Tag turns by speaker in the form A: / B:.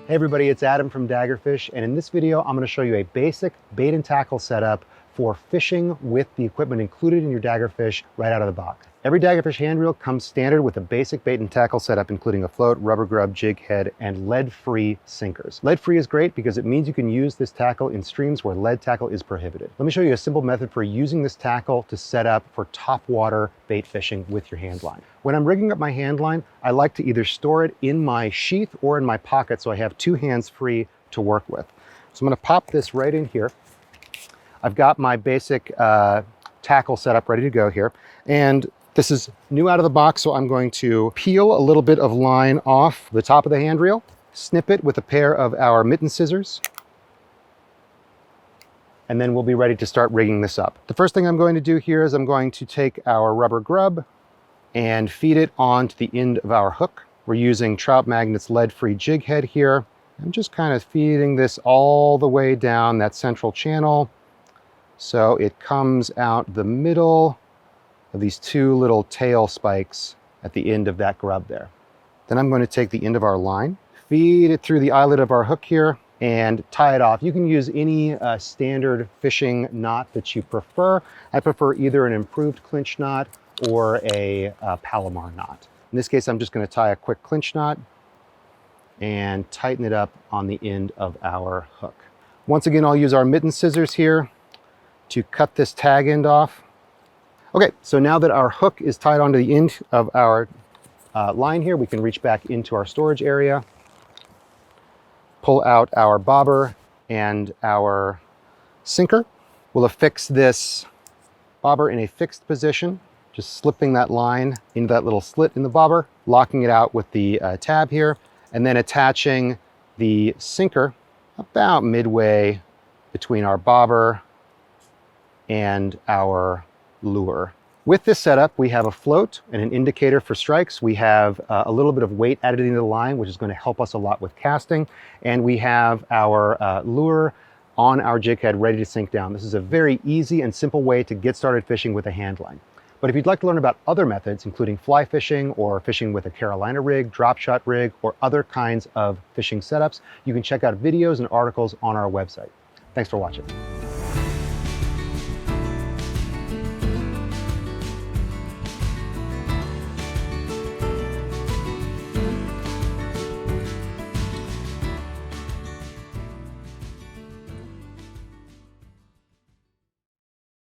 A: Hey everybody, it's Adam from Daggerfish, and in this video I'm going to show you a basic bait and tackle setup for fishing with the equipment included in your Daggerfish right out of the box. Every Daggerfish hand reel comes standard with a basic bait and tackle setup including a float, rubber grub, jig head, and lead-free sinkers. Lead-free is great because it means you can use this tackle in streams where lead tackle is prohibited. Let me show you a simple method for using this tackle to set up for topwater bait fishing with your hand line. When I'm rigging up my hand line, I like to either store it in my sheath or in my pocket so I have two hands free to work with. So I'm going to pop this right in here. I've got my basic tackle set up ready to go here, and this is new out of the box, so I'm going to peel a little bit of line off the top of the hand reel, snip it with a pair of our mitten scissors, and then we'll be ready to start rigging this up. The first thing I'm going to do here is I'm going to take our rubber grub and feed it onto the end of our hook. We're using Trout Magnet's lead-free jig head here. I'm just kind of feeding this all the way down that central channel so it comes out the middle of these two little tail spikes at the end of that grub there. Then I'm going to take the end of our line, feed it through the eyelet of our hook here, and tie it off. You can use any standard fishing knot that you prefer. I prefer either an improved clinch knot or a Palomar knot. In this case, I'm just going to tie a quick clinch knot and tighten it up on the end of our hook. Once again, I'll use our mitten scissors here to cut this tag end off. Okay, so now that our hook is tied onto the end of our line here, we can reach back into our storage area, pull out our bobber and our sinker. We'll affix this bobber in a fixed position, just slipping that line into that little slit in the bobber, locking it out with the tab here, and then attaching the sinker about midway between our bobber and our lure. With this setup, we have a float and an indicator for strikes. We have a little bit of weight added into the line, which is going to help us a lot with casting. And we have our lure on our jig head ready to sink down. This is a very easy and simple way to get started fishing with a hand line. But if you'd like to learn about other methods, including fly fishing or fishing with a Carolina rig, drop shot rig, or other kinds of fishing setups, you can check out videos and articles on our website. Thanks for watching.